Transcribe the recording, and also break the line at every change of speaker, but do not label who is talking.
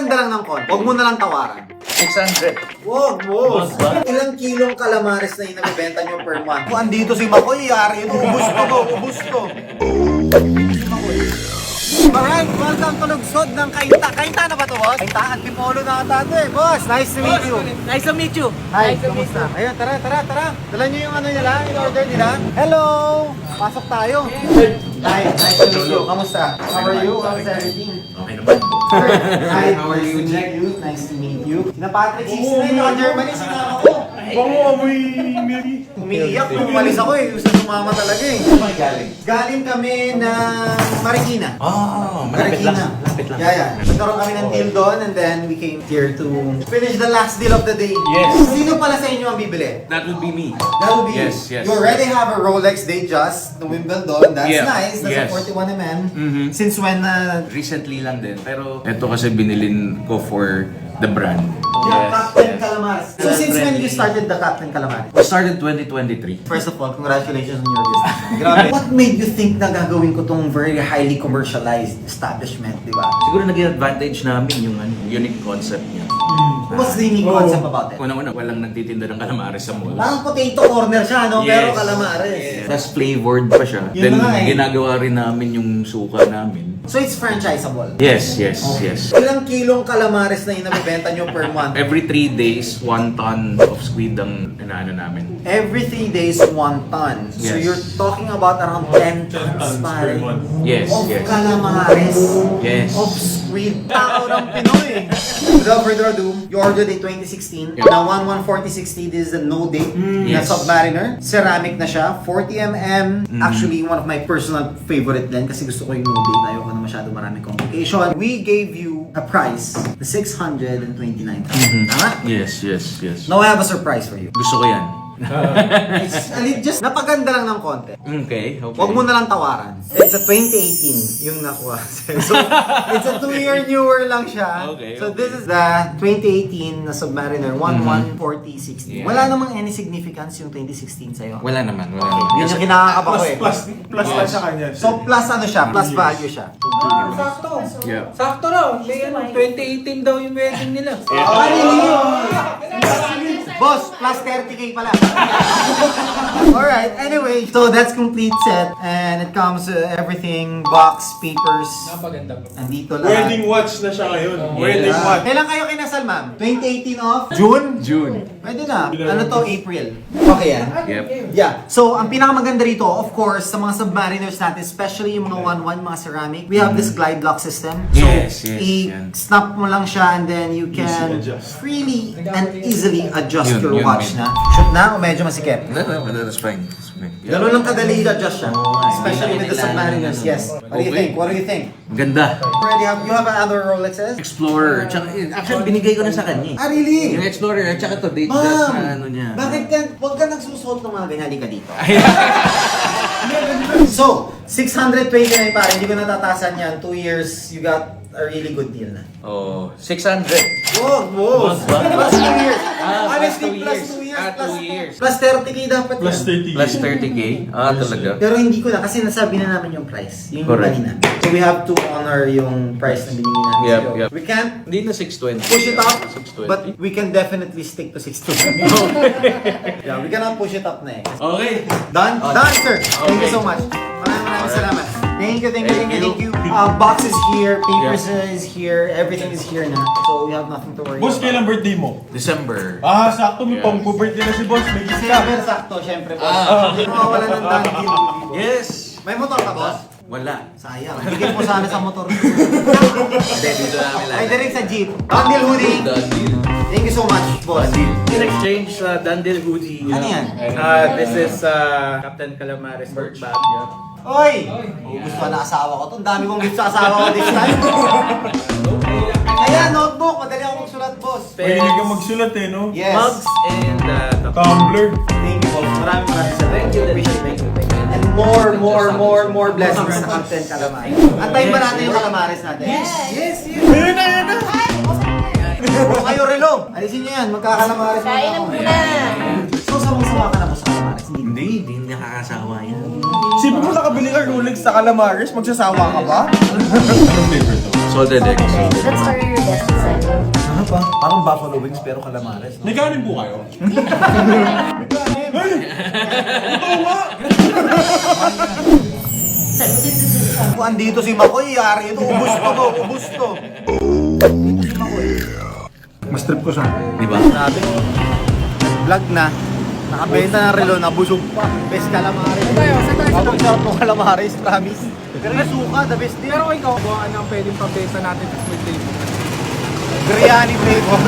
Napaganda lang ng konti. Huwag mo na lang tawaran.
600.
Wag, boss. Ilang kilong calamares na inabibenta nyo per month? Kung andito si Makoy, yari ito. Ubus to. Si Makoy. Alright, welcome to Lugsod ng Kainta. Kainta na ba to, boss? Kainta, Antipolo na ata ito eh. Boss, nice to meet you.
Nice to meet you.
Hi, kamusta? Ayun, tara. Dala nyo yung ano nila, in order nila. Hello! Pasok tayo. Hi, nice to meet you. Kamusta? How are you? How's everything?
Okay naman.
Hi, how are you? Nice to meet you. Sina Patrick, 69, naka-Germany, sinama ko.
Bango amoy Mary.
Umiiyak nung umalis ako eh. Gusto sumama talaga eh. Galing kami ng Marikina.
Malapit lang. Malapit lang.
Yeah. Nagkaroon kami ng deal doon and then we came here to finish the last deal of the day.
Yes.
Sino pala sa inyo ang bibili?
That would be me.
That would be
Yes.
you already have a Rolex Datejust no Wimbledon. That's
Yeah.
nice. That's
Yes.
a 41mm.
Mhm.
Since when?
Recently lang din. Pero ito kasi binilin ko for the brand.
Captain Calamares. So since when you started the Captain Calamares?
We started 2023.
First of all, congratulations on your business. Grabe. What made you think na gagawin ko tong very highly commercialized establishment, di ba?
Siguro naging advantage namin yung unique concept niya.
What's the unique concept about it?
Unang-una, walang nagtitinda ng calamares sa mall.
Parang potato corner siya, no? Pero calamares.
Yes. Tapos flavored pa siya.
Yun
Then
na nga eh.
ginagawa rin namin yung suka namin.
So it's franchisable?
Yes.
Ilang kilong calamares na inabibenta nyo per month?
Every 3 days, 1 ton of squid ang inaano namin.
Every 3 days, 1 ton. So
Yes.
you're talking about around 10 tons,
per
pare.
month.
Yes,
Of
yes.
calamares.
Yes.
Of squid. Tao ng Pinoy. Without further ado, you ordered in 2016.
Yeah.
Now 1/1/40/60, this is the no date na
Yes.
Submariner. Ceramic na siya, 40mm. Actually, one of my personal favorite din kasi gusto ko yung no date. Ayoko na masyado marami complication. We gave you a price na 629,000. Tama?
Yes.
Now I have a surprise for you.
Gusto ko yan.
Just napaganda lang ng konti.
Okay.
Huwag mo na lang tawaran. It's a 2018 yung nakuha. So, it's a 2-year newer lang siya.
Okay,
So, this is the 2018 na Submariner 114060.
Yeah.
Wala namang any significance yung 2016 sa'yo.
Wala naman.
Yun yung kinakakaba ko eh.
Plus lang sa kanya.
So, plus ano siya? Plus value siya.
Sakto.
Yeah.
Sakto raw. May 2018 daw yung wedding nila.
Boss, plus 30k pala. Alright, anyway. So, that's complete set. And it comes everything, box, papers.
Napaganda po.
Andito lahat.
Wedding watch na siya ngayon. Wedding watch.
Kailan kayo kinasal, ma'am? 2018 of? June? Pwede na. Ano to? April. Okay yan?
Yep.
Yeah. So, ang pinakamaganda rito, of course, sa mga submariners natin, especially yung mga 1-1, mga ceramic, we have this glide lock system. So,
Yes, yan.
i-snap mo lang siya and then you can
adjust.
freely and easily adjust your
Yun,
watch
yun.
na. Shoot na o medyo masikip?
No, that's fine.
Ganun lang kadali i-adjust siya. Especially with the
Kailangan
submariners.
ng ano.
Yes. What do you think? What do you think?
Ganda.
You have another Rolexes?
Explorer. Tsaka, actually, binigay ko na sa kanya.
Ah, really?
Yung Explorer, at tsaka to, date
Ma'am,
na ano niya.
bakit ka, huwag ka nagsusuot ng mga ganyan, halika dito. So, 629 pa, hindi ko natatasan yan. 2 years, you got a really good deal na.
Oh, 600.
Whoa. Plus 2 years. Honestly,
plus
plus 2
2 years.
years.
Ah, 2 years.
Plus 30k dapat
Plus
yan.
30.
Plus 30k? Talaga?
Pero hindi ko na, kasi nasabi na namin yung price. Yung
Correct.
kanina. So we have to honor yung price na binigay namin
Yep,
sa'yo.
yep.
We can't
Hindi na 620.
push it up,
620.
but we can definitely stick to 620. Yeah, we cannot push it up na eh.
Okay.
Done?
Okay.
Done, sir. Thank you
Okay.
so much. Maraming salamat. Thank you.
Thank you.
Box is here, papers is here, everything is here na. So we have nothing to worry
Boss,
about.
kailan birthday mo?
December.
Sakto may
Yes.
pang-birthday na si boss. May gift ka.
December sakto, syempre boss. Hindi mawawala ng done deal.
Yes.
May motor ka, boss?
Wala.
Sayang. Bigyan mo sana sa motor.
Hindi, dito namin
Ay, direct sa jeep. Bundle hoodie. Thank you so much, boss.
In exchange sa Dandel hoodie.
Ano yan?
This is Captain Calamares work bag.
Oy! Gusto pa na asawa ko to. Ang dami kong gift sa asawa ko this time. Ayan, notebook. Madali ako magsulat, boss.
Mahilig kang magsulat eh, no?
Yes.
Mugs and
Tumbler.
Thank you, boss. Maraming salamat.
Thank you.
Appreciate it. And more blessings sa Captain Calamares. Antayin ba natin yung calamares natin? Yes.
Ayun na.
Huwag kayo relo. Alisin nyo yan. Magkakalamares muna
Kain na
ako.
muna.
So, sama ka na po sa calamares?
Hindi nakakasawa yan.
Sipin mo nakabili ka Rolex sa Calamares, magsasawa ka ba? Anong flavor to?
Salted egg.
Let's order your desert side. siyang buffalo wings pero calamares. No?
Naganin po kayo?
Kung andito si Makoy, yari ito. Ubus to. Andito si Makoy.
Mas trip ko siya.
Di ba?
Grabe. Vlog na. Nakabenta ng relo, nabusog pa. Best calamares. Babang sarap ng calamares, promise. Pero yung suka, the best din.
Pero ikaw, ano ang pwedeng pabenta natin sa flavor?
Biryani flavor.